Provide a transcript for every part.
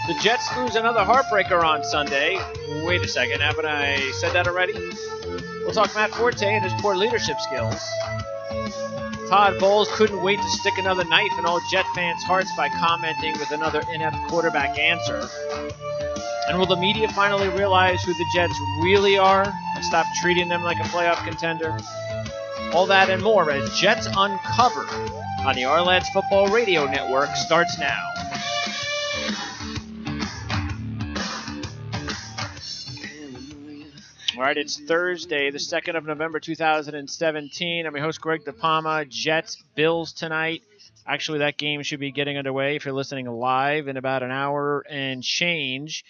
The Jets lose another heartbreaker on Sunday. Wait a second, haven't I said that already? We'll talk Matt Forte and his poor leadership skills. Todd Bowles couldn't wait to stick another knife in all Jet fans' hearts by commenting with another inept quarterback answer. And will the media finally realize who the Jets really are and stop treating them like a playoff contender? All that and more as Jets Uncovered on the Ourlads Football Radio Network starts now. All right, it's Thursday, the 2nd of November, 2017. I'm your host, Greg DePalma. Jets, Bills tonight. Actually, that game should be getting underway if you're listening live in about an hour and change.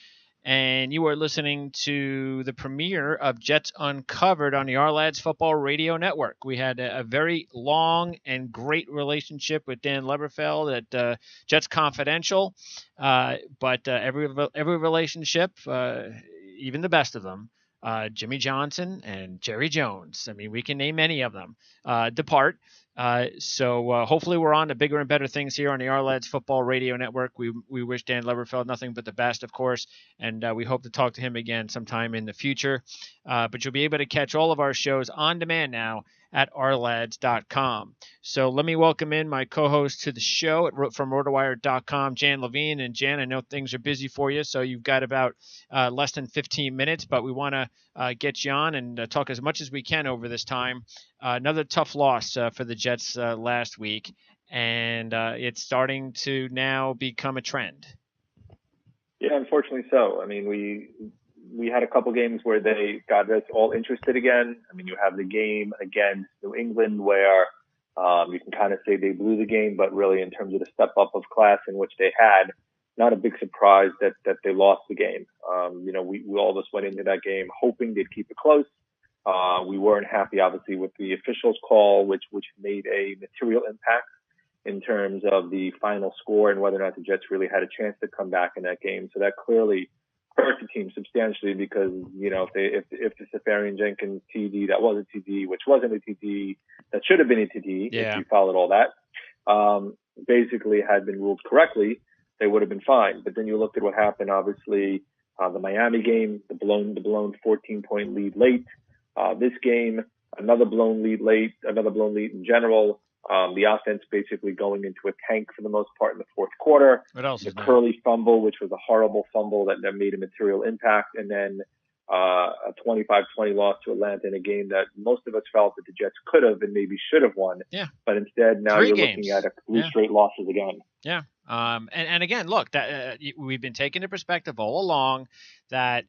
And you are listening to the premiere of Jets Uncovered on the Ourlads Football Radio Network. We had a very long and great relationship with Dan Leberfeld at Jets Confidential. But every relationship, even the best of them, Jimmy Johnson and Jerry Jones, I mean, we can name any of them, depart. So hopefully we're on to bigger and better things here on the Ourlads Football Radio Network. We wish Dan Leberfeld nothing but the best, of course, and we hope to talk to him again sometime in the future. But you'll be able to catch all of our shows on demand now at ourlads.com. So let me welcome in my co-host to the show from rotowire.com, Jan Levine. And Jan, I know things are busy for you, so you've got about less than 15 minutes, but we want to get you on and talk as much as we can over this time. Another tough loss for the Jets last week, and it's starting to now become a trend. Yeah, unfortunately so. I mean, we had a couple games where they got us all interested again. I mean, you have the game against New England where you can kind of say they blew the game, but really in terms of the step up of class in which they had, not a big surprise that they lost the game. We all of us went into that game hoping they'd keep it close. We weren't happy, obviously, with the officials' call, which made a material impact in terms of the final score and whether or not the Jets really had a chance to come back in that game. So that clearly hurt the team substantially because, if the Safarian Jenkins TD, that was a TD, which wasn't a TD, that should have been a TD, if you followed all that, basically had been ruled correctly, they would have been fine. But then you looked at what happened, obviously, the Miami game, the blown 14-point lead late. This game, another blown lead late, another blown lead in general. The offense basically going into a tank for the most part in the fourth quarter. What else? The Curly fumble, which was a horrible fumble that made a material impact. And then a 25-20 loss to Atlanta in a game that most of us felt that the Jets could have and maybe should have won. Yeah. But instead, now you're looking at three straight losses again. Yeah. And again, look, that we've been taking the perspective all along that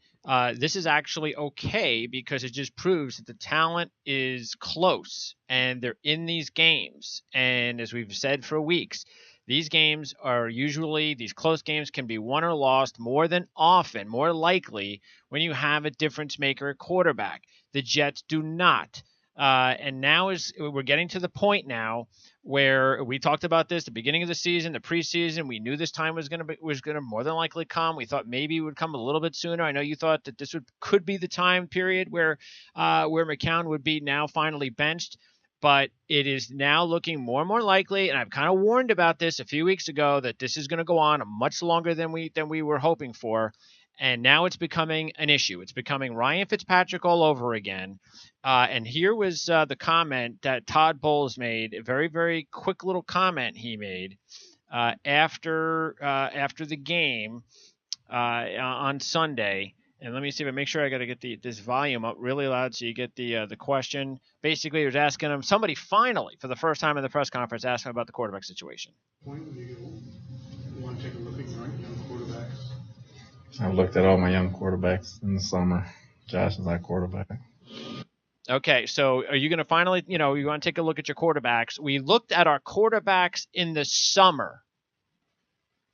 this is actually okay because it just proves that the talent is close and they're in these games. And as we've said for weeks, these games are usually, these close games can be won or lost more than often, more likely when you have a difference maker at quarterback. The Jets do not. And now we're getting to the point now where we talked about this, the beginning of the season, the preseason. We knew this time was going to more than likely come. We thought maybe it would come a little bit sooner. I know you thought that this could be the time period where McCown would be now finally benched, but it is now looking more and more likely. And I've kind of warned about this a few weeks ago that this is going to go on much longer than we were hoping for. And now it's becoming an issue. It's becoming Ryan Fitzpatrick all over again. And here was the comment that Todd Bowles made, a very, very quick little comment he made after the game on Sunday. And let me see if I make sure I got to get this volume up really loud so you get the question. Basically, he was asking him, somebody finally, for the first time in the press conference, asked him about the quarterback situation. Point when you want to take a look at your young quarterbacks. I've looked at all my young quarterbacks in the summer. Josh is our quarterback. Okay, so are you going to finally, you want to take a look at your quarterbacks? We looked at our quarterbacks in the summer.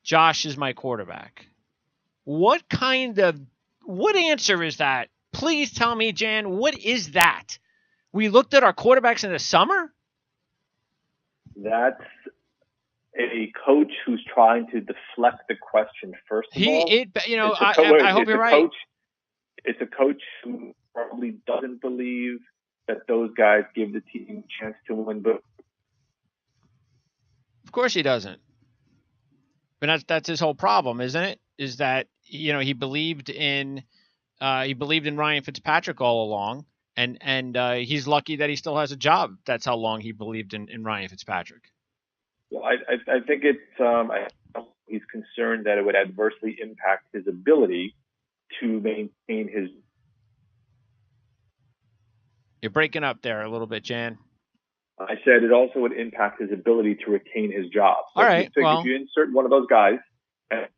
Josh is my quarterback. What answer is that? Please tell me, Jan, what is that? We looked at our quarterbacks in the summer? That's a coach who's trying to deflect the question first of all. I hope you're right. It's a coach who probably doesn't believe that those guys give the team a chance to win. But of course he doesn't. But that's his whole problem, isn't it? is that he believed in Ryan Fitzpatrick all along, and he's lucky that he still has a job. That's how long he believed in Ryan Fitzpatrick. Well, I think he's concerned that it would adversely impact his ability to maintain his. You're breaking up there a little bit, Jan. I said it also would impact his ability to retain his job. So all right. If you insert one of those guys, and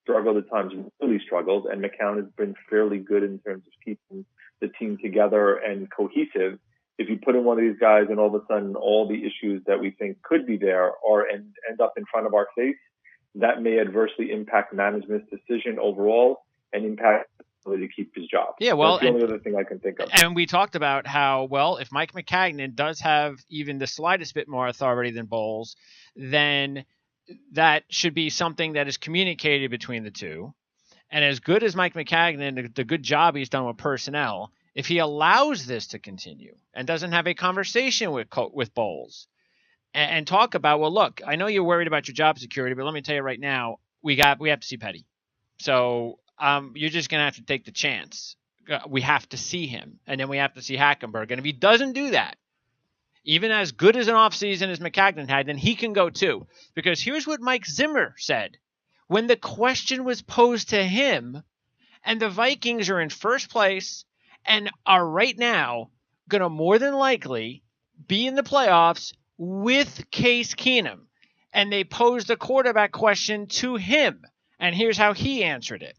struggled at times, really struggled, and McCown has been fairly good in terms of keeping the team together and cohesive. If you put in one of these guys and all of a sudden all the issues that we think could be there end up in front of our face, that may adversely impact management's decision overall and impact his ability to keep his job. Yeah, well, that's the only other thing I can think of. And we talked about how, well, if Mike Maccagnan does have even the slightest bit more authority than Bowles, then that should be something that is communicated between the two. And as good as Mike Maccagnan, the good job he's done with personnel, if he allows this to continue and doesn't have a conversation with Bowles and talk about, well, look, I know you're worried about your job security, but let me tell you right now, we have to see Petty. So you're just going to have to take the chance. We have to see him, and then we have to see Hackenberg. And if he doesn't do that, even as good as an offseason as Maccagnan had, then he can go too. Because here's what Mike Zimmer said. When the question was posed to him, and the Vikings are in first place and are right now going to more than likely be in the playoffs with Case Keenum, and they posed the quarterback question to him, and here's how he answered it.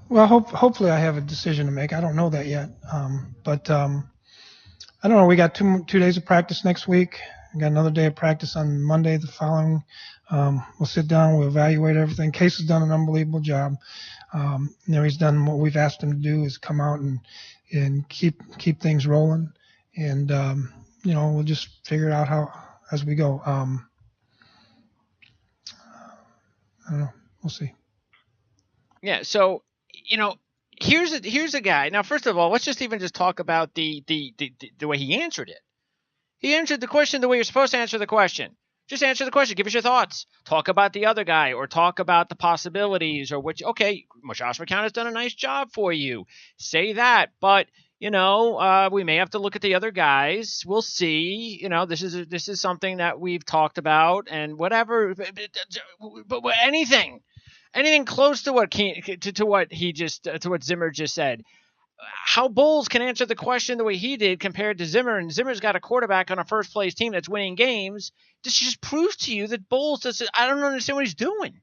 Well, hopefully I have a decision to make. I don't know that yet. But I don't know. We got two days of practice next week. We got another day of practice on Monday the following. We'll sit down. We'll evaluate everything. Case has done an unbelievable job. He's done what we've asked him to do, is come out and keep things rolling. And, we'll just figure it out as we go. I don't know. We'll see. Yeah. So, here's a guy. Now, first of all, let's just talk about the way he answered it. He answered the question the way you're supposed to answer the question. Just answer the question. Give us your thoughts. Talk about the other guy, or talk about the possibilities, or okay, Josh McCown has done a nice job for you. Say that, but we may have to look at the other guys. We'll see. This is something that we've talked about, and whatever. But anything close to what Zimmer just said. How Bowles can answer the question the way he did compared to Zimmer, and Zimmer's got a quarterback on a first-place team that's winning games, this just proves to you that Bowles I don't understand what he's doing.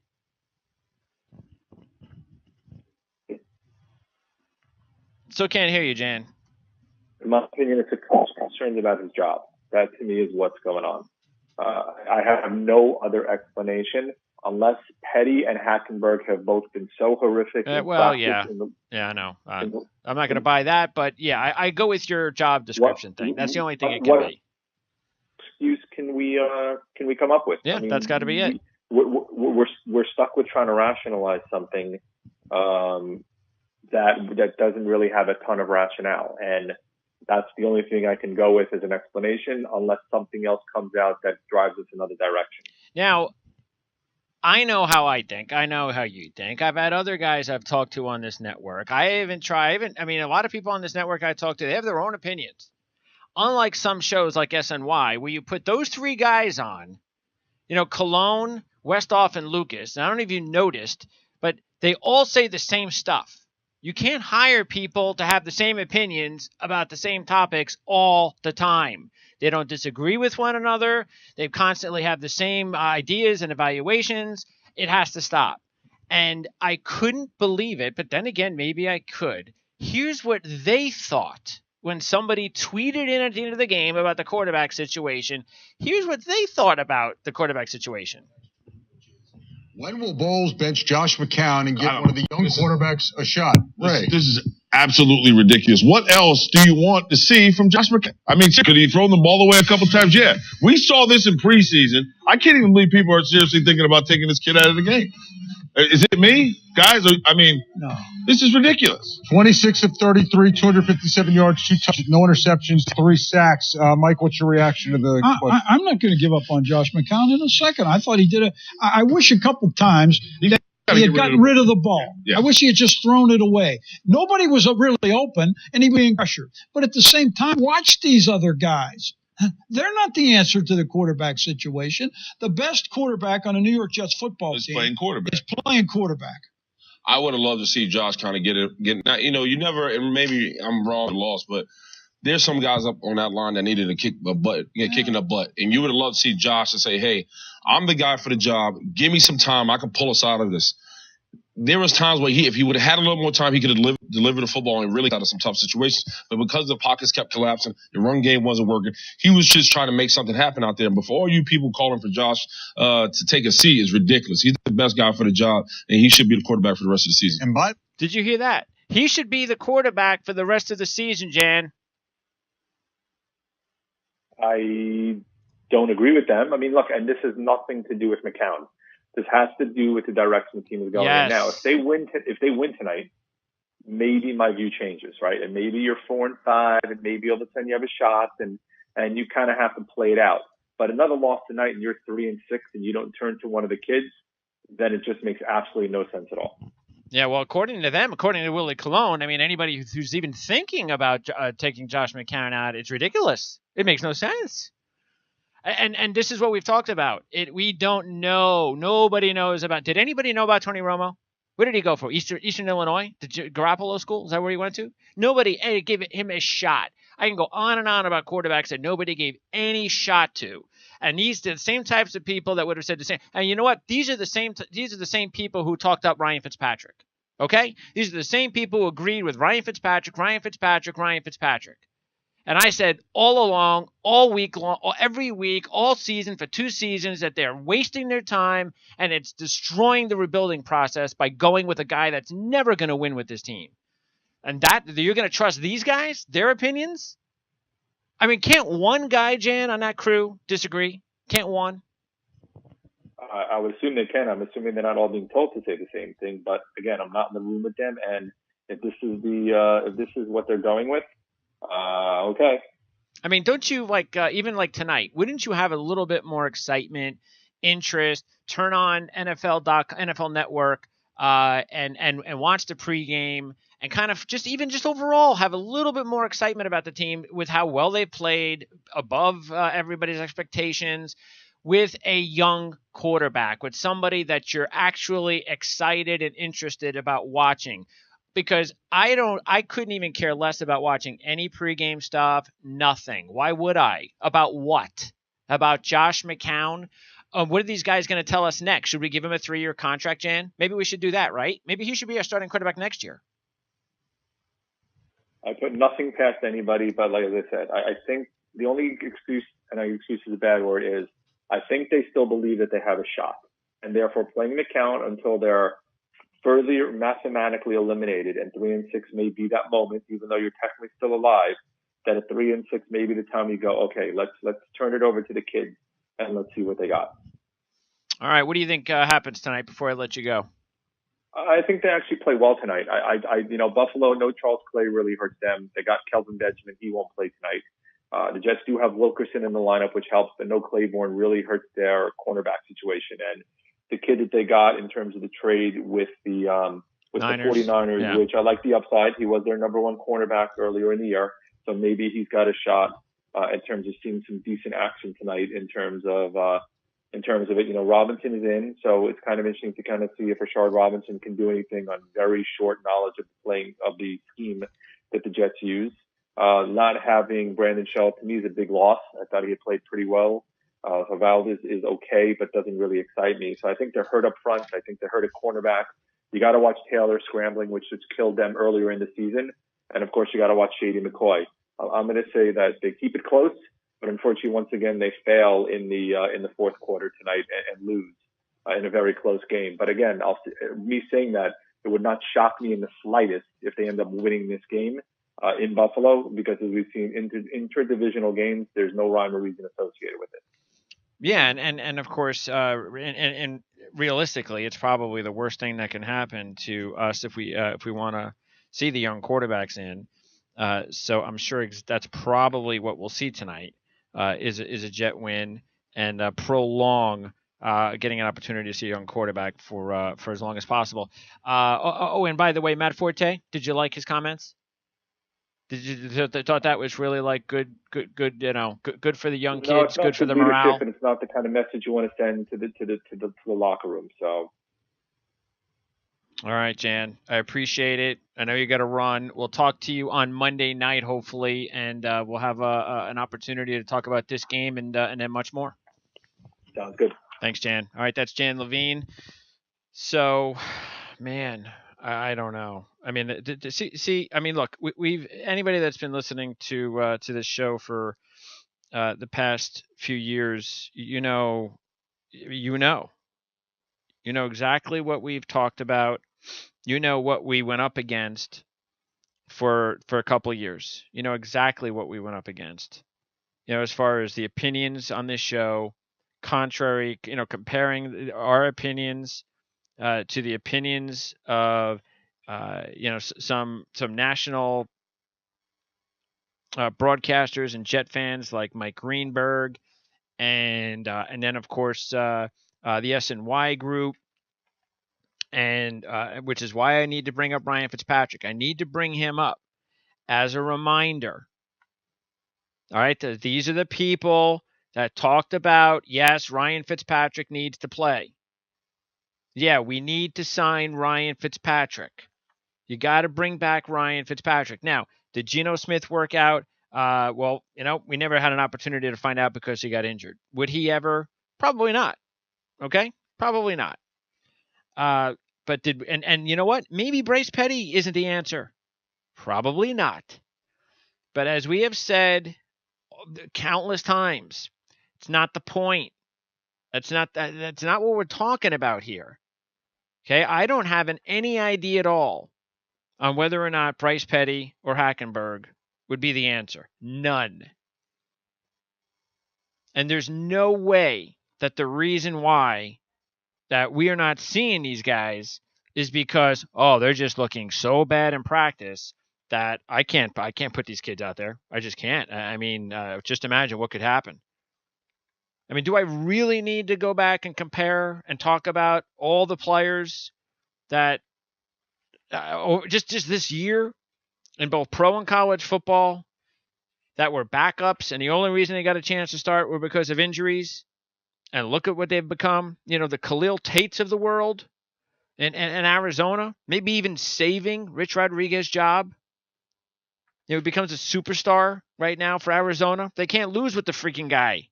Still can't hear you, Jan. In my opinion, it's a concern about his job. That, to me, is what's going on. I have no other explanation. Unless Petty and Hackenberg have both been so horrific. I know. I'm not going to buy that, but yeah, I go with your job description thing. That's the only thing it can be. Excuse can we come up with? Yeah, that's got to be it. We're stuck with trying to rationalize something that doesn't really have a ton of rationale, and that's the only thing I can go with as an explanation, unless something else comes out that drives us another direction. Now, I know how I think. I know how you think. I've had other guys I've talked to on this network. A lot of people on this network I talk to, they have their own opinions. Unlike some shows like SNY, where you put those three guys on, Cologne, Westhoff, and Lucas, and I don't know if you noticed, but they all say the same stuff. You can't hire people to have the same opinions about the same topics all the time. They don't disagree with one another. They constantly have the same ideas and evaluations. It has to stop. And I couldn't believe it, but then again, maybe I could. Here's what they thought when somebody tweeted in at the end of the game about the quarterback situation. Here's what they thought about the quarterback situation. When will Bowles bench Josh McCown and give one of the young quarterbacks a shot? Ray. This is absolutely ridiculous. What else do you want to see from Josh McCown? I mean, could he throw the ball away a couple times? Yeah. We saw this in preseason. I can't even believe people are seriously thinking about taking this kid out of the game. Is it me, guys? I mean, No. This is ridiculous. 26 of 33, 257 yards, 2 touchdowns, no interceptions, 3 sacks. Mike, what's your reaction to the question? I'm not going to give up on Josh McCown in a second. I thought he did I wish a couple times that he had gotten rid of the ball. Yeah. I wish he had just thrown it away. Nobody was really open, and he was being pressured. But at the same time, watch these other guys. They're not the answer to the quarterback situation. The best quarterback on a New York Jets football team is playing quarterback. I would have loved to see Josh kind of get now, you never, and maybe I'm wrong and lost, but there's some guys up on that line that needed a kick in the butt. And you would have loved to see Josh and say, hey, I'm the guy for the job. Give me some time. I can pull us out of this. There was times where if he would have had a little more time, he could have delivered the football and really got out of some tough situations. But because the pockets kept collapsing, the run game wasn't working, he was just trying to make something happen out there. And before all you people calling for Josh to take a seat is ridiculous. He's the best guy for the job, and he should be the quarterback for the rest of the season. Did you hear that? He should be the quarterback for the rest of the season, Jan. I don't agree with them. I mean, look, and this has nothing to do with McCown. This has to do with the direction the team is going in now. If they win tonight, maybe my view changes, right? And maybe you're 4-5, and maybe all of a sudden you have a shot, and you kind of have to play it out. But another loss tonight, and you're 3-6, and you don't turn to one of the kids, then it just makes absolutely no sense at all. Yeah, well, according to them, according to Willie Colon, I mean, anybody who's even thinking about taking Josh McCown out, it's ridiculous. It makes no sense. And this is what we've talked about. We don't know. Nobody knows about. Did anybody know about Tony Romo? Where did he go for? Eastern Illinois? Garoppolo School? Is that where he went to? Nobody gave him a shot. I can go on and on about quarterbacks that nobody gave any shot to. And these are the same types of people that would have said the same. And you know what? These are the same people who talked up Ryan Fitzpatrick. Okay? These are the same people who agreed with Ryan Fitzpatrick. And I said all along, all week long, every week, all season for 2 seasons that they're wasting their time and it's destroying the rebuilding process by going with a guy that's never going to win with this team. And that you're going to trust these guys, their opinions? I mean, can't one guy, Jan, on that crew disagree? Can't one? I would assume they can. I'm assuming they're not all being told to say the same thing. But again, I'm not in the room with them. And if this is what they're going with, okay. I mean, don't you even like tonight? Wouldn't you have a little bit more excitement, interest? Turn on NFL Network, and watch the pregame, and kind of just overall have a little bit more excitement about the team with how well they played, above everybody's expectations, with a young quarterback, with somebody that you're actually excited and interested about watching. Because I couldn't even care less about watching any pregame stuff. Nothing. Why would I? About what? About Josh McCown? What are these guys going to tell us next? Should we give him a 3-year contract, Jan? Maybe we should do that, right? Maybe he should be our starting quarterback next year. I put nothing past anybody, but like as I said, I think the only excuse, and excuse is a bad word, is I think they still believe that they have a shot. And therefore playing McCown until they're further mathematically eliminated, and 3-6 may be that moment, even though you're technically still alive, that at 3-6 may be the time you go, okay, let's turn it over to the kids and let's see what they got. All right, what do you think happens tonight before I let you go? I think they actually play well tonight. Buffalo, no Charles Clay really hurts them. They got Kelvin Benjamin, he won't play tonight. The Jets do have Wilkerson in the lineup, which helps, but no Claiborne really hurts their cornerback situation. And the kid that they got in terms of the trade with the 49ers, yeah, which I like the upside. He was their number 1 cornerback earlier in the year. So maybe he's got a shot in terms of seeing some decent action tonight in terms of it. Robinson is in, so it's kind of interesting to kind of see if Rashard Robinson can do anything on very short knowledge of the scheme that the Jets use. Not having Brandon Shell to me is a big loss. I thought he had played pretty well. Valdez is okay, but doesn't really excite me. So I think they're hurt up front. I think they're hurt at cornerback. You got to watch Taylor scrambling, which has killed them earlier in the season. And of course, you got to watch Shady McCoy. I'm going to say that they keep it close, but unfortunately, once again, they fail in the fourth quarter tonight and lose in a very close game. But again, me saying that, it would not shock me in the slightest if they end up winning this game in Buffalo, because as we've seen interdivisional games, there's no rhyme or reason associated with it. Yeah, and of course, and realistically, it's probably the worst thing that can happen to us if we want to see the young quarterbacks in. So I'm sure that's probably what we'll see tonight. Is a Jet win and prolong getting an opportunity to see a young quarterback for as long as possible. And by the way, Matt Forte, did you like his comments? Did you thought that was really like good? Good for the young kids, good for the morale. And it's not the kind of message you want to send to the locker room. So. All right, Jan, I appreciate it. I know you got to run. We'll talk to you on Monday night, hopefully, and we'll have an opportunity to talk about this game and then much more. Sounds good. Thanks, Jan. All right, that's Jan Levine. So, man, I don't know. I mean, I mean, look, we've anybody that's been listening to this show for the past few years, you know exactly what we've talked about. You know what we went up against for a couple of years. You know exactly what we went up against. As far as the opinions on this show, contrary, comparing our opinions to the opinions of some national broadcasters and Jet fans like Mike Greenberg, and then of course the SNY group, and which is why I need to bring up Ryan Fitzpatrick. I need to bring him up as a reminder. All right, these are the people that talked about, yes, Ryan Fitzpatrick needs to play. Yeah, we need to sign Ryan Fitzpatrick. You got to bring back Ryan Fitzpatrick. Now, did Geno Smith work out? Well, we never had an opportunity to find out because he got injured. Would he ever? Probably not. Okay? Probably not. But and you know what? Maybe Bryce Petty isn't the answer. Probably not. But as we have said countless times, it's not the point. That's not what we're talking about here. Okay? I don't have any idea at all on whether or not Bryce Petty or Hackenberg would be the answer. None. And there's no way that the reason why that we are not seeing these guys is because, they're just looking so bad in practice that I can't put these kids out there. I just can't. I mean, just imagine what could happen. I mean, do I really need to go back and compare and talk about all the players that just this year in both pro and college football that were backups, and the only reason they got a chance to start were because of injuries? And look at what they've become. The Khalil Tates of the world in Arizona, maybe even saving Rich Rodriguez's job. He becomes a superstar right now for Arizona. They can't lose with the freaking guy.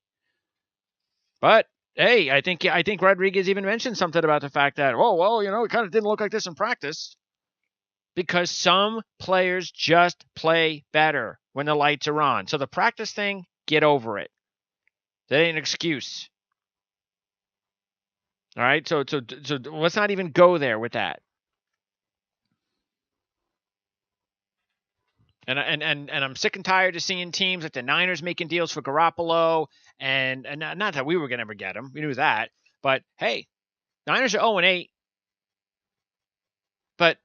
But hey, I think Rodriguez even mentioned something about the fact that, it kind of didn't look like this in practice. Because some players just play better when the lights are on. So the practice thing, get over it. That ain't an excuse. All right, so let's not even go there with that. And I'm sick and tired of seeing teams like the Niners making deals for Garoppolo, and not that we were gonna ever get him, we knew that. But hey, Niners are 0-8. But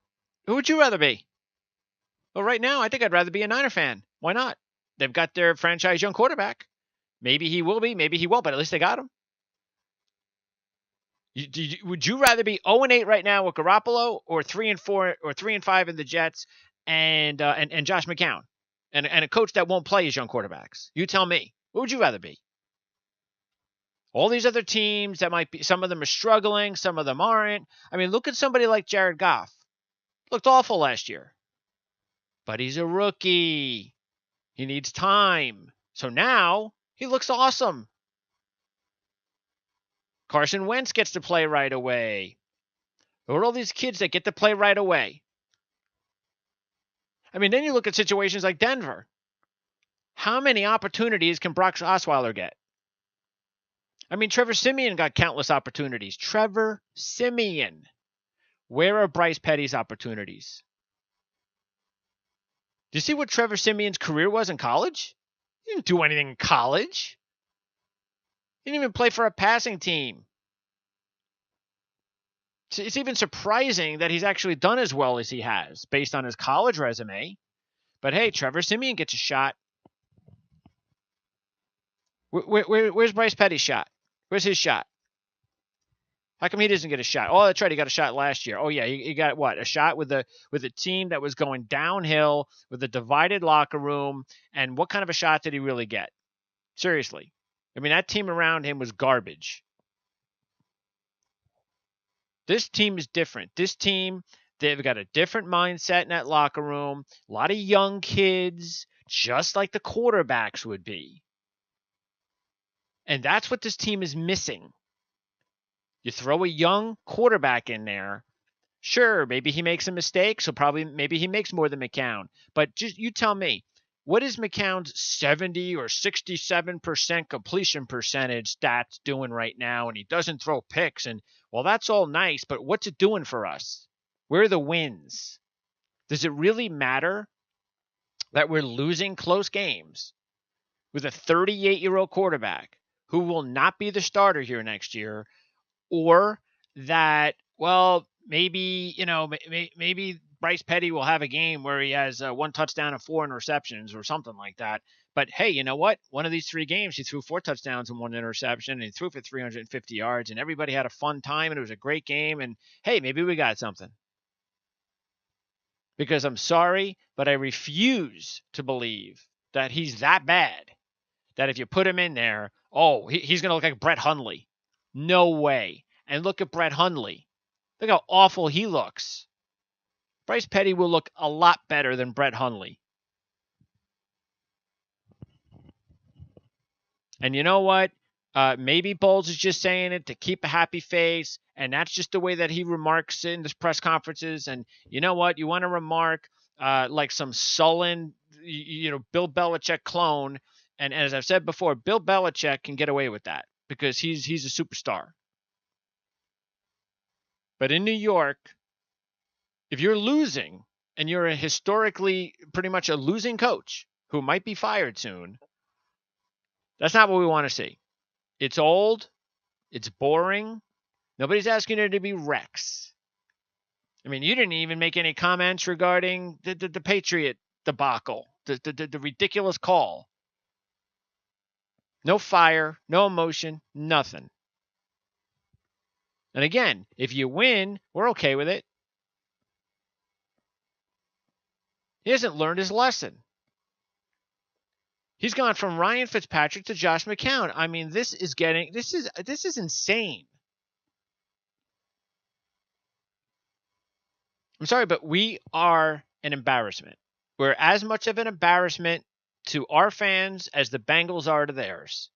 who would you rather be? Well, right now I think I'd rather be a Niner fan. Why not? They've got their franchise young quarterback. Maybe he will be, maybe he won't, but at least they got him. Would you rather be 0-8 right now with Garoppolo, or 3-4 or 3-5 in the Jets and Josh McCown and a coach that won't play his young quarterbacks? You tell me. What would you rather be? All these other teams that might be, some of them are struggling, some of them aren't. I mean, look at somebody like Jared Goff. Looked awful last year. But he's a rookie. He needs time. So now he looks awesome. Carson Wentz gets to play right away. There are all these kids that get to play right away. I mean, then you look at situations like Denver. How many opportunities can Brock Osweiler get? I mean, Trevor Siemian got countless opportunities. Trevor Siemian. Where are Bryce Petty's opportunities? Do you see what Trevor Siemian's career was in college? He didn't do anything in college. He didn't even play for a passing team. It's even surprising that he's actually done as well as he has based on his college resume. But hey, Trevor Siemian gets a shot. Where's Bryce Petty's shot? Where's his shot? How come he doesn't get a shot? Oh, that's right. He got a shot last year. Oh, yeah. He got what? A shot with a team that was going downhill with a divided locker room. And what kind of a shot did he really get? Seriously. I mean, that team around him was garbage. This team is different. This team, they've got a different mindset in that locker room. A lot of young kids, just like the quarterbacks would be. And that's what this team is missing. You throw a young quarterback in there. Sure, maybe he makes a mistake, so maybe he makes more than McCown. But just you tell me, what is McCown's 70 or 67% completion percentage stats doing right now? And he doesn't throw picks. And, well, that's all nice, but what's it doing for us? Where are the wins? Does it really matter that we're losing close games with a 38-year-old quarterback who will not be the starter here next year? Or that, well, maybe, maybe Bryce Petty will have a game where he has 1 touchdown and 4 interceptions or something like that. But hey, you know what? One of these 3 games, he threw 4 touchdowns and 1 interception, and he threw for 350 yards, and everybody had a fun time, and it was a great game. And hey, maybe we got something. Because I'm sorry, but I refuse to believe that he's that bad, that if you put him in there, he's going to look like Brett Hundley. No way. And look at Brett Hundley. Look how awful he looks. Bryce Petty will look a lot better than Brett Hundley. And you know what? Maybe Bowles is just saying it to keep a happy face, and that's just the way that he remarks in his press conferences. And you know what? You want to remark like some sullen, Bill Belichick clone. And as I've said before, Bill Belichick can get away with that because he's a superstar. But in New York, if you're losing and you're a historically pretty much a losing coach who might be fired soon, that's not what we want to see. It's old. It's boring. Nobody's asking her to be Rex. I mean, you didn't even make any comments regarding the Patriot debacle, the ridiculous call. No fire, no emotion, nothing. And again, if you win, we're okay with it. He hasn't learned his lesson. He's gone from Ryan Fitzpatrick to Josh McCown. I mean, this is insane. I'm sorry, but we are an embarrassment. We're as much of an embarrassment to our fans as the Bengals are to theirs.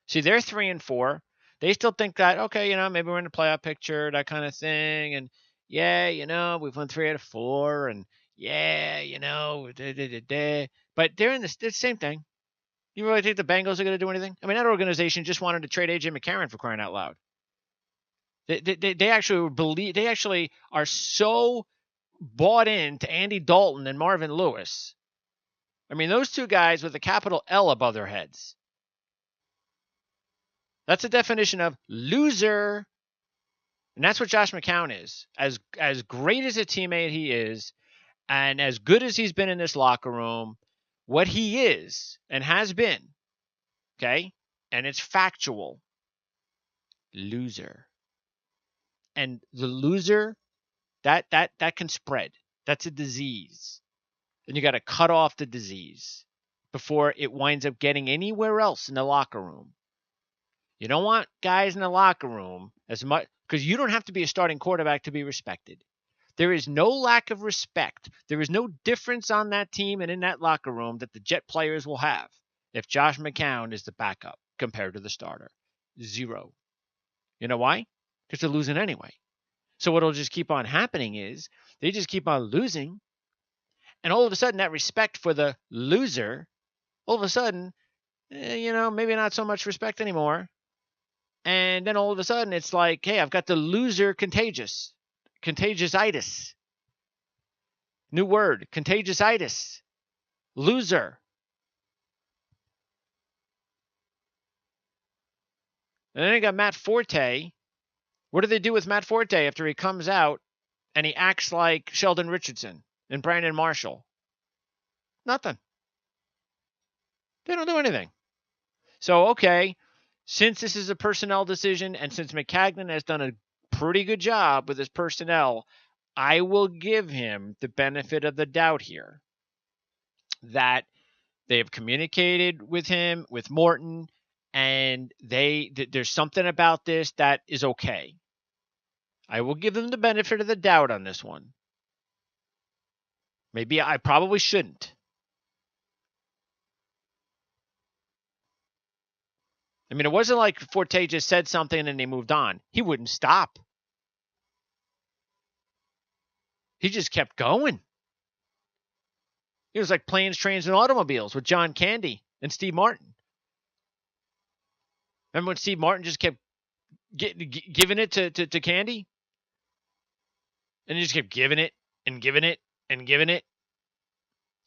See, they're 3-4. They still think that, okay, maybe we're in the playoff picture, that kind of thing. And yeah, we've won 3 out of 4. And yeah, but they're in the same thing. You really think the Bengals are going to do anything? I mean, that organization just wanted to trade A.J. McCarron for crying out loud. They actually are so bought into Andy Dalton and Marvin Lewis. I mean, those 2 guys with a capital L above their heads. That's the definition of loser. And that's what Josh McCown is. As great as a teammate he is, and as good as he's been in this locker room, what he is and has been, okay, and it's factual, loser. And the loser, that can spread. That's a disease. And you got to cut off the disease before it winds up getting anywhere else in the locker room. You don't want guys in the locker room as much, because you don't have to be a starting quarterback to be respected. There is no lack of respect. There is no difference on that team and in that locker room that the Jet players will have if Josh McCown is the backup compared to the starter. 0. You know why? Because they're losing anyway. So what will just keep on happening is they just keep on losing. And all of a sudden, that respect for the loser, all of a sudden, maybe not so much respect anymore. And then all of a sudden, it's like, hey, I've got the loser contagious. Contagious-itis. New word, contagious-itis. Loser. And then they got Matt Forte. What do they do with Matt Forte after he comes out and he acts like Sheldon Richardson and Brandon Marshall? Nothing. They don't do anything. So, okay, since this is a personnel decision and since Maccagnan has done a pretty good job with his personnel, I will give him the benefit of the doubt here that they have communicated with him, with Morton, and there's something about this that is okay. I will give them the benefit of the doubt on this one. Maybe I probably shouldn't. I mean, it wasn't like Forte just said something and they moved on. He wouldn't stop. He just kept going. He was like planes, trains, and automobiles with John Candy and Steve Martin. Remember when Steve Martin just kept giving it to Candy? And he just kept giving it and giving it and giving it.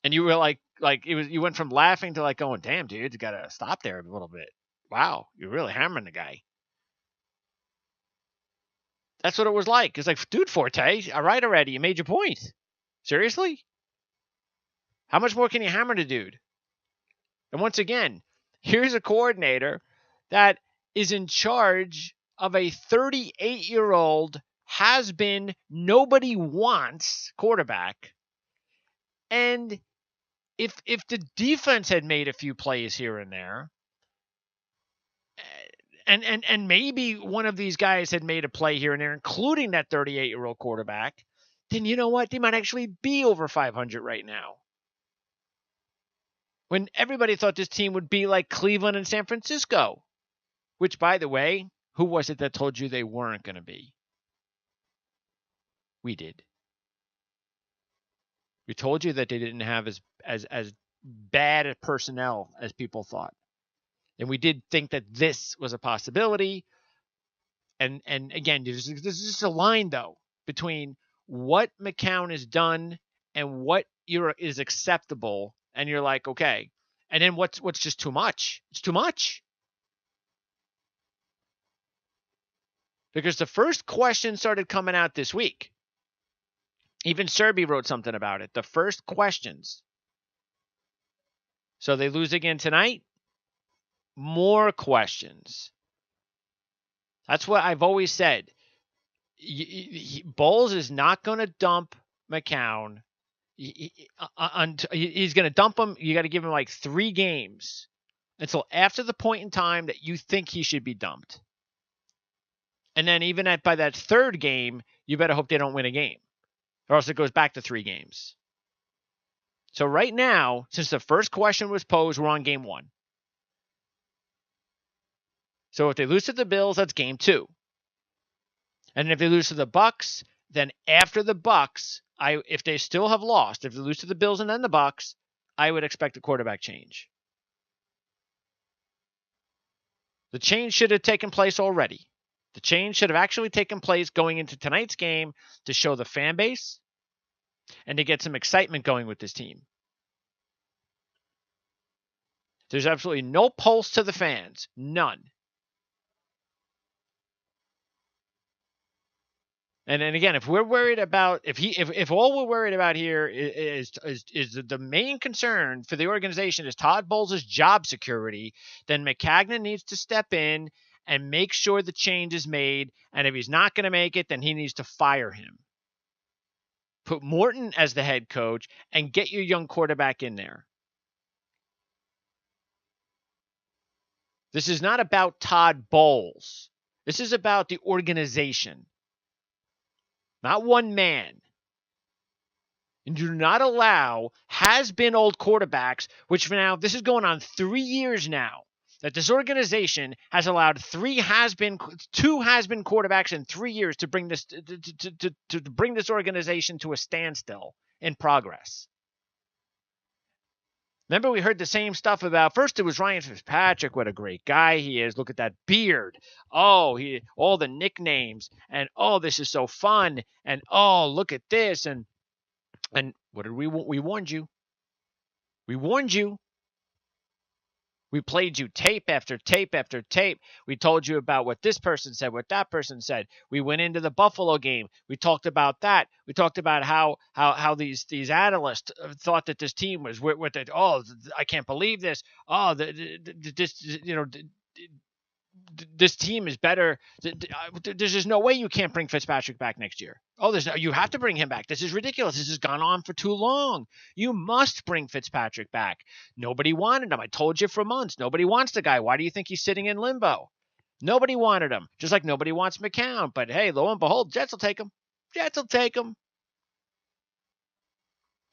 And you were like it was. You went from laughing to like going, damn, dude, you got to stop there a little bit. Wow, you're really hammering the guy. That's what it was like. It's like, dude, Forte, all right already. You made your point. Seriously? How much more can you hammer the dude? And once again, here's a coordinator that is in charge of a 38-year-old has-been, nobody wants quarterback. And if the defense had made a few plays here and there, and maybe one of these guys had made a play here and there, including that 38-year-old quarterback, then you know what? They might actually be over 500 right now. When everybody thought this team would be like Cleveland and San Francisco, which, by the way, who was it that told you they weren't going to be? We did. We told you that they didn't have as bad a personnel as people thought. And we did think that this was a possibility. And again, there's just a line, though, between what McCown has done and what is acceptable. And you're like, okay. And then what's just too much? It's too much. Because the first question started coming out this week. Even Serby wrote something about it. The first questions. So they lose again tonight. More questions. That's what I've always said. Bowles is not going to dump McCown. He's going to dump him. You got to give him like 3 games until after the point in time that you think he should be dumped. And then even by that 3rd game, you better hope they don't win a game, or else it goes back to 3 games. So right now, since the first question was posed, we're on game 1. So if they lose to the Bills, that's game 2. And if they lose to the Bucks, then after the Bucks, if they still have lost, if they lose to the Bills and then the Bucks, I would expect a quarterback change. The change should have taken place already. The change should have actually taken place going into tonight's game to show the fan base and to get some excitement going with this team. There's absolutely no pulse to the fans. None. And again, if we're worried about if all we're worried about here is the main concern for the organization is Todd Bowles' job security, then Maccagnan needs to step in and make sure the change is made. And if he's not going to make it, then he needs to fire him. Put Morton as the head coach and get your young quarterback in there. This is not about Todd Bowles. This is about the organization. Not one man. And do not allow has-been old quarterbacks, which for now, this is going on 3 years now, that this organization has allowed 2 has-been quarterbacks in 3 years to bring this to bring this organization to a standstill in progress. Remember, we heard the same stuff about, first it was Ryan Fitzpatrick, what a great guy he is. Look at that beard. Oh, all the nicknames. And, oh, this is so fun. And, oh, look at this. And what did we warned you. We warned you. We played you tape after tape after tape. We told you about what this person said, what that person said. We went into the Buffalo game. We talked about that. We talked about how these analysts thought that this team was I can't believe this. Oh, this team is better. There's just no way you can't bring Fitzpatrick back next year. You have to bring him back. This is ridiculous. This has gone on for too long. You must bring Fitzpatrick back. Nobody wanted him. I told you for months. Nobody wants the guy. Why do you think he's sitting in limbo? Nobody wanted him. Just like nobody wants McCown. But hey, lo and behold, Jets will take him. Jets will take him.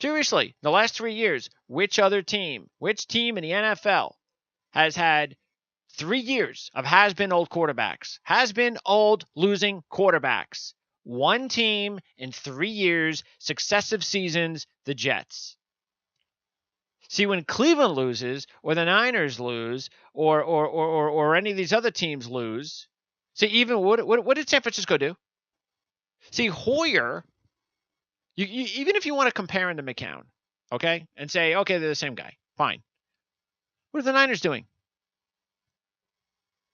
Seriously, the last 3 years, which team in the NFL has had 3 years of has-been old quarterbacks? Has-been old losing quarterbacks. One team in 3 years, successive seasons, the Jets. See, when Cleveland loses, or the Niners lose, or any of these other teams lose, see, even what did San Francisco do? See, Hoyer, even if you want to compare him to McCown, okay, and say, okay, they're the same guy, fine. What are the Niners doing?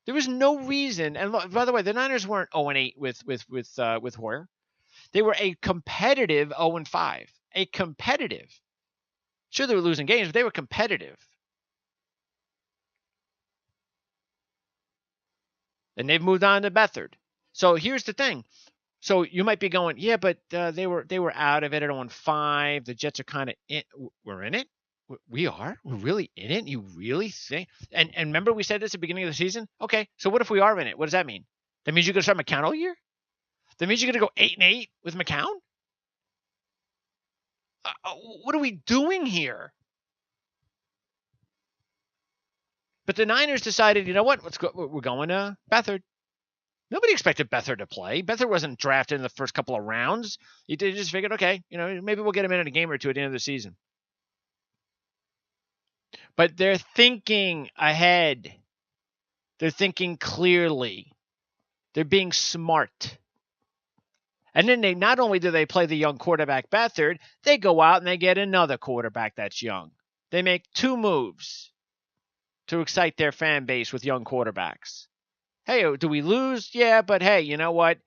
There was no reason, and by the way, the Niners weren't 0-8 with Hoyer. They were a competitive 0-5. A competitive. Sure, they were losing games, but they were competitive. And they've moved on to Beathard. So here's the thing. So you might be going, yeah, but they were out of it at 0-5. The Jets are kind of in. We're in it. We are? We're really in it? You really think? And remember we said this at the beginning of the season? Okay, so what if we are in it? What does that mean? That means you're going to start McCown all year? That means you're going to go 8-8 with McCown? What are we doing here? But the Niners decided, you know what? Let's go. We're going to Beathard. Nobody expected Beathard to play. Beathard wasn't drafted in the first couple of rounds. They just figured, okay, maybe we'll get him in a game or two at the end of the season. But they're thinking ahead. They're thinking clearly. They're being smart. And then not only do they play the young quarterback Beathard, they go out and they get another quarterback that's young. They make 2 moves to excite their fan base with young quarterbacks. Hey, do we lose? Yeah, but hey, you know what?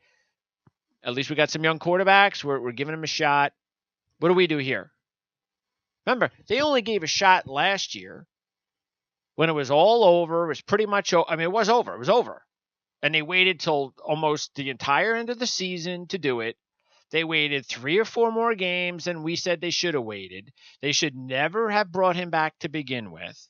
At least we got some young quarterbacks. We're giving them a shot. What do we do here? Remember, they only gave a shot last year when it was all over. It was pretty much over. I mean, it was over. It was over. And they waited till almost the entire end of the season to do it. They waited 3 or 4 more games than we said they should have waited. They should never have brought him back to begin with.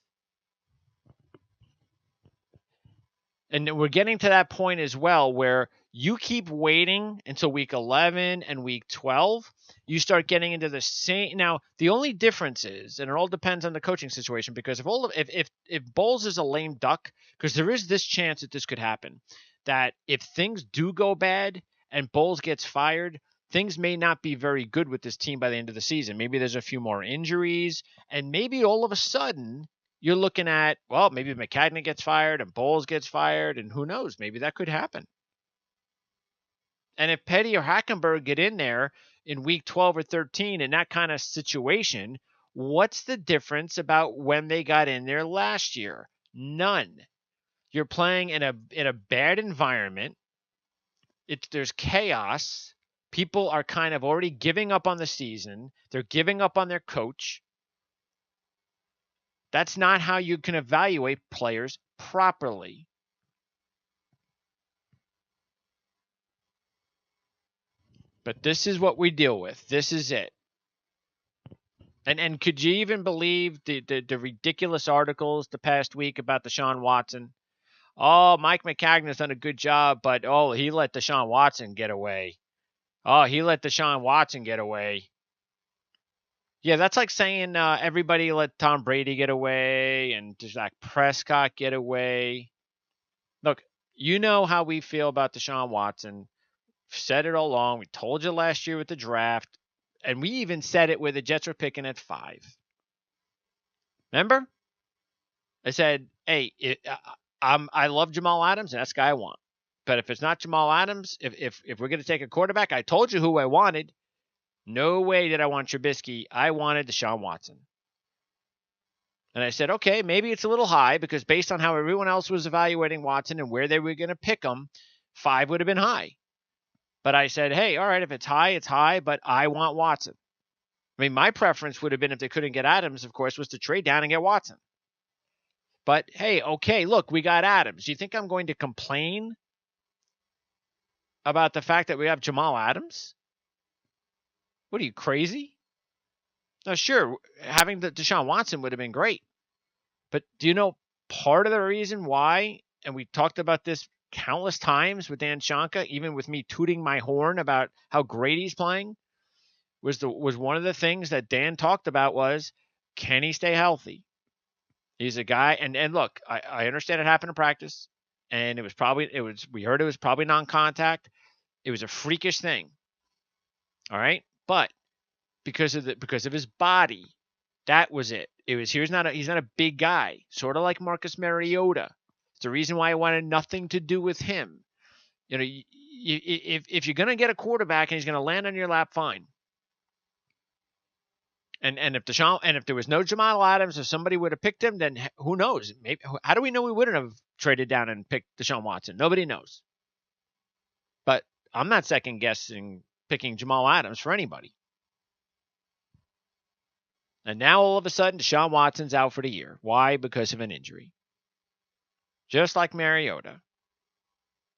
And we're getting to that point as well where you keep waiting until week 11 and week 12. You start getting into the same. Now, the only difference is, and it all depends on the coaching situation, because if Bowles is a lame duck, because there is this chance that this could happen, that if things do go bad and Bowles gets fired, things may not be very good with this team by the end of the season. Maybe there's a few more injuries, and maybe all of a sudden you're looking at, well, maybe McCagnon gets fired and Bowles gets fired, and who knows, maybe that could happen. And if Petty or Hackenberg get in there in week 12 or 13 in that kind of situation, what's the difference about when they got in there last year? None. You're playing in a bad environment. There's chaos. People are kind of already giving up on the season. They're giving up on their coach. That's not how you can evaluate players properly. But this is what we deal with. This is it. And could you even believe the ridiculous articles the past week about Deshaun Watson? Oh, Mike McCagnon has done a good job, but he let Deshaun Watson get away. Oh, he let Deshaun Watson get away. Yeah, that's like saying everybody let Tom Brady get away and Dak Prescott get away. Look, you know how we feel about Deshaun Watson. Said it all along. We told you last year with the draft. And we even said it where the Jets were picking at 5. Remember? I said, hey, I love Jamal Adams, and that's the guy I want. But if it's not Jamal Adams, if we're going to take a quarterback, I told you who I wanted. No way did I want Trubisky. I wanted Deshaun Watson. And I said, okay, maybe it's a little high because based on how everyone else was evaluating Watson and where they were going to pick him, 5 would have been high. But I said, hey, all right, if it's high, but I want Watson. I mean, my preference would have been if they couldn't get Adams, of course, was to trade down and get Watson. But, hey, okay, look, we got Adams. Do you think I'm going to complain about the fact that we have Jamal Adams? What are you, crazy? Now, sure, having the Deshaun Watson would have been great. But do you know part of the reason why, and we talked about this countless times with Dan Shanka, even with me tooting my horn about how great he's playing, was one of the things that Dan talked about was, can he stay healthy? He's a guy, and look, I understand it happened in practice, and we heard it was probably non-contact. It was a freakish thing. All right? But because of his body, that was it. He's not a big guy, sort of like Marcus Mariota. It's the reason why I wanted nothing to do with him. You know, if you're going to get a quarterback and he's going to land on your lap, fine. And if there was no Jamal Adams, if somebody would have picked him, then who knows? Maybe, how do we know we wouldn't have traded down and picked Deshaun Watson? Nobody knows. But I'm not second guessing picking Jamal Adams for anybody. And now all of a sudden, Deshaun Watson's out for the year. Why? Because of an injury. Just like Mariota.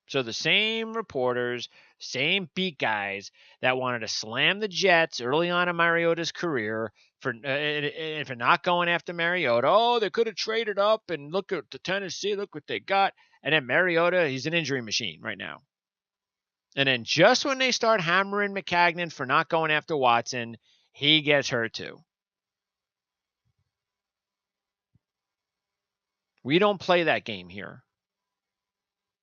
So the same reporters, same beat guys that wanted to slam the Jets early on in Mariota's career for not going after Mariota. Oh, they could have traded up and look at the Tennessee, look what they got. And then Mariota, he's an injury machine right now. And then just when they start hammering Maccagnan for not going after Watson, he gets hurt too. We don't play that game here.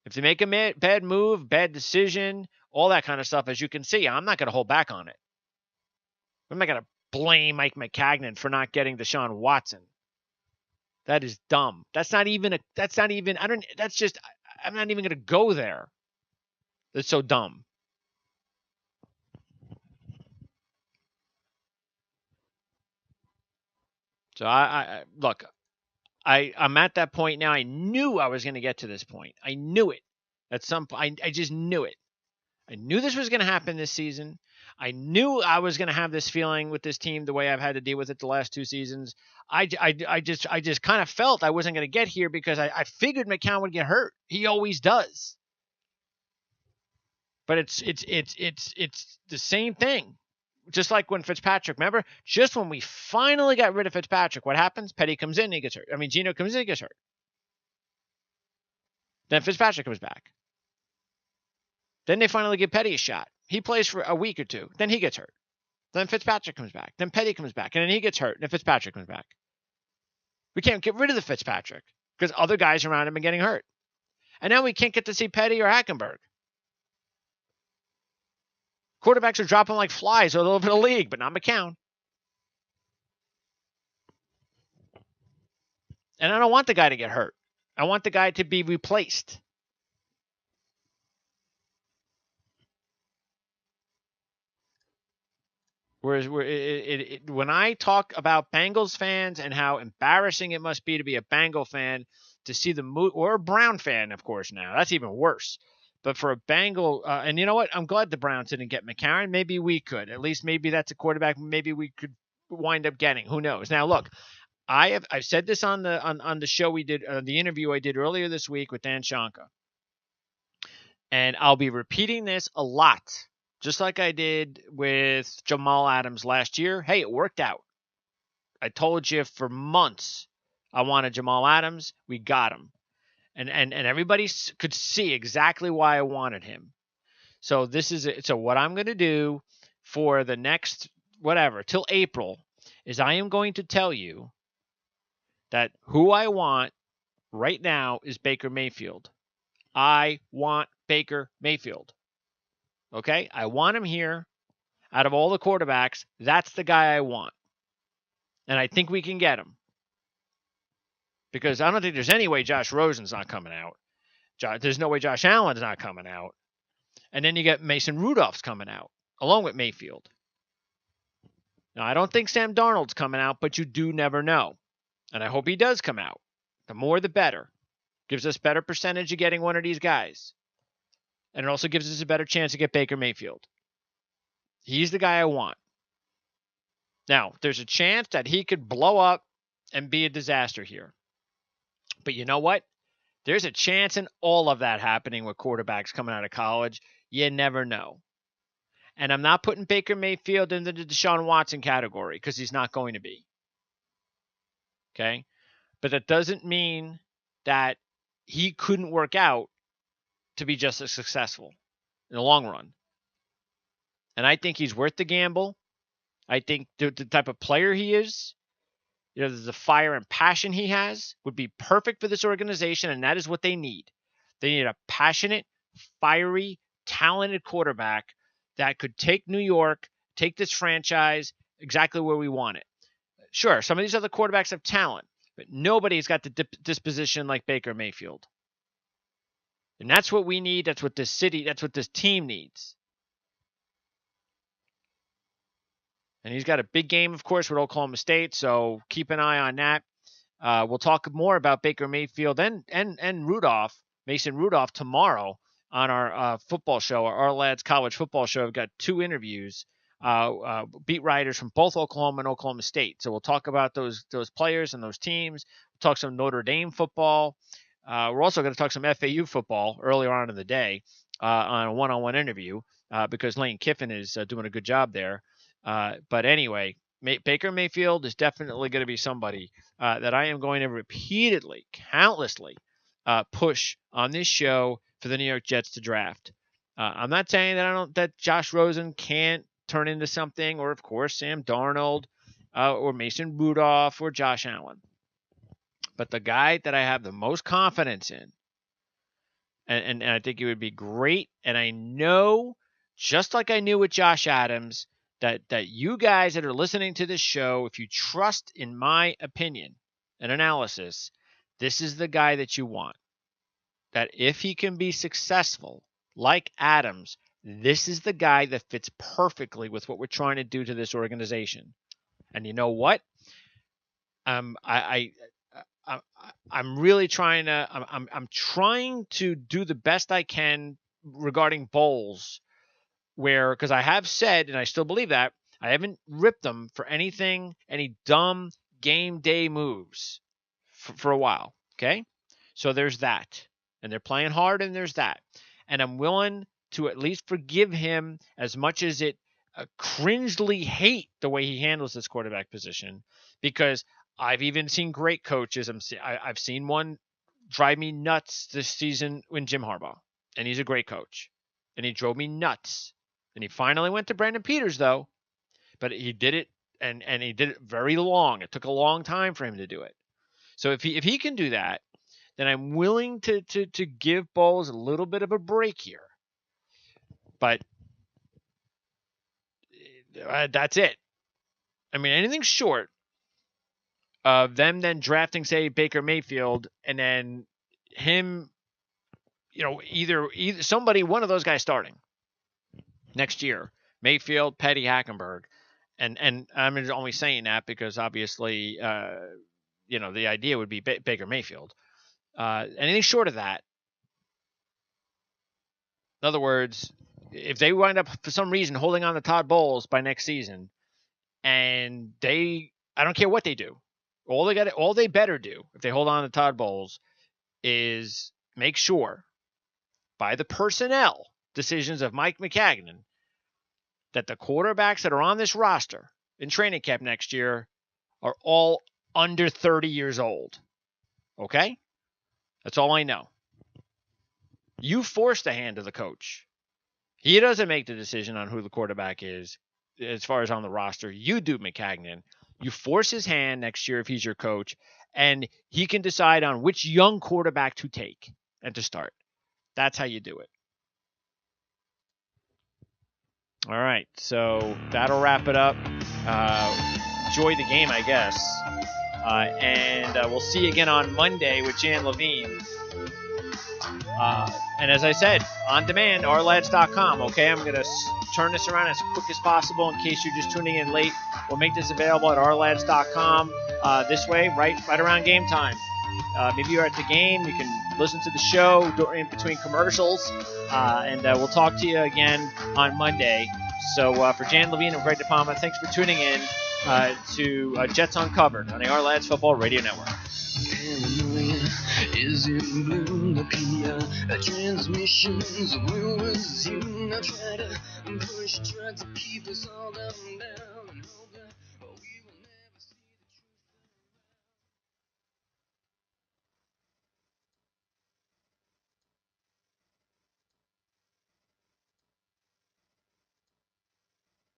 If they make a bad move, bad decision, all that kind of stuff, as you can see, I'm not going to hold back on it. I'm not going to blame Mike Maccagnan for not getting Deshaun Watson. That is dumb. I'm not even going to go there. That's so dumb. So look, I'm at that point now. I knew I was going to get to this point. I knew it. At some point, I just knew it. I knew this was going to happen this season. I knew I was going to have this feeling with this team the way I've had to deal with it the last 2 seasons. I just kind of felt I wasn't going to get here because I figured McCown would get hurt. He always does. But it's the same thing. Just like when Fitzpatrick, remember? Just when we finally got rid of Fitzpatrick, what happens? Petty comes in, he gets hurt. I mean, Geno comes in, he gets hurt. Then Fitzpatrick comes back. Then they finally give Petty a shot. He plays for a week or 2. Then he gets hurt. Then Fitzpatrick comes back. Then Petty comes back. And then he gets hurt. And then Fitzpatrick comes back. We can't get rid of the Fitzpatrick because other guys around him are getting hurt. And now we can't get to see Petty or Hackenberg. Quarterbacks are dropping like flies all over the league, but not McCown. And I don't want the guy to get hurt. I want the guy to be replaced. Whereas when I talk about Bengals fans and how embarrassing it must be to be a Bengal fan to see the move, or a Brown fan, of course, now. That's even worse. But for a Bengal, and you know what? I'm glad the Browns didn't get McCarron. Maybe we could. At least maybe that's a quarterback maybe we could wind up getting. Who knows? Now, look, I've said this on the show we did, the interview I did earlier this week with Dan Shanka. And I'll be repeating this a lot, just like I did with Jamal Adams last year. Hey, it worked out. I told you for months I wanted Jamal Adams. We got him. And everybody could see exactly why I wanted him. So so what I'm going to do for the next, till April, is I am going to tell you that who I want right now is Baker Mayfield. I want Baker Mayfield. Okay? I want him here. Out of all the quarterbacks, that's the guy I want. And I think we can get him. Because I don't think there's any way Josh Rosen's not coming out. There's no way Josh Allen's not coming out. And then you get Mason Rudolph's coming out, along with Mayfield. Now, I don't think Sam Darnold's coming out, but you do never know. And I hope he does come out. The more, the better. Gives us better percentage of getting one of these guys. And it also gives us a better chance to get Baker Mayfield. He's the guy I want. Now, there's a chance that he could blow up and be a disaster here. But you know what? There's a chance in all of that happening with quarterbacks coming out of college. You never know. And I'm not putting Baker Mayfield into the Deshaun Watson category because he's not going to be. Okay? But that doesn't mean that he couldn't work out to be just as successful in the long run. And I think he's worth the gamble. I think the type of player he is, the fire and passion he has would be perfect for this organization, and that is what they need. They need a passionate, fiery, talented quarterback that could take New York, take this franchise exactly where we want it. Sure, some of these other quarterbacks have talent, but nobody's got the disposition like Baker Mayfield. And that's what we need. That's what this city, that's what this team needs. And he's got a big game, of course, with Oklahoma State, so keep an eye on that. We'll talk more about Baker Mayfield and Rudolph, Mason Rudolph, tomorrow on our football show, our Lads College Football Show. We've got 2 interviews, beat writers from both Oklahoma and Oklahoma State. So we'll talk about those players and those teams. We'll talk some Notre Dame football. We're also going to talk some FAU football earlier on in the day on a one-on-one interview because Lane Kiffin is doing a good job there. But anyway, Baker Mayfield is definitely going to be somebody that I am going to repeatedly, countlessly push on this show for the New York Jets to draft. I'm not saying that Josh Rosen can't turn into something, or of course Sam Darnold, or Mason Rudolph, or Josh Allen. But the guy that I have the most confidence in, and I think it would be great, and I know, just like I knew with Josh Adams, that you guys that are listening to this show, if you trust in my opinion and analysis, this is the guy that you want. That if he can be successful, like Adams, this is the guy that fits perfectly with what we're trying to do to this organization. And you know what? I'm really trying to. I'm trying to do the best I can regarding bowls. Because I have said, and I still believe that, I haven't ripped them for anything, any dumb game day moves for a while, okay? So there's that. And they're playing hard, and there's that. And I'm willing to at least forgive him as much as it cringely hate the way he handles this quarterback position, because I've even seen great coaches. I've seen one drive me nuts this season in Jim Harbaugh, and he's a great coach. And he drove me nuts. And he finally went to Brandon Peters, though. But he did it, and he did it very long. It took a long time for him to do it. So if he can do that, then I'm willing to give Bowles a little bit of a break here. But that's it. I mean, anything short of them then drafting, say, Baker Mayfield, and then him, either somebody, one of those guys starting next year, Mayfield, Petty, Hackenberg, and I'm only saying that because obviously, the idea would be Baker Mayfield. Anything short of that, in other words, if they wind up for some reason holding on to Todd Bowles by next season, and I don't care what they do, all they better do if they hold on to Todd Bowles is make sure by the personnel decisions of Mike Maccagnan that the quarterbacks that are on this roster in training camp next year are all under 30 years old. Okay? That's all I know. You force the hand of the coach. He doesn't make the decision on who the quarterback is as far as on the roster. You do, Maccagnan. You force his hand next year if he's your coach, and he can decide on which young quarterback to take and to start. That's how you do it. All right, so that'll wrap it up. Enjoy the game, I guess. And we'll see you again on Monday with Jan Levine. And as I said, on demand, ourlads.com. Okay, I'm going to turn this around as quick as possible in case you're just tuning in late. We'll make this available at ourlads.com this way, right around game time. Maybe you're at the game. You can listen to the show in between commercials. And we'll talk to you again on Monday. So for Jan Levine and Greg DePalma, thanks for tuning in to Jets Uncovered on the Our Lads Football Radio Network. Is in blue, Nokia, transmissions, where was you? Now try to push, try to keep us all down.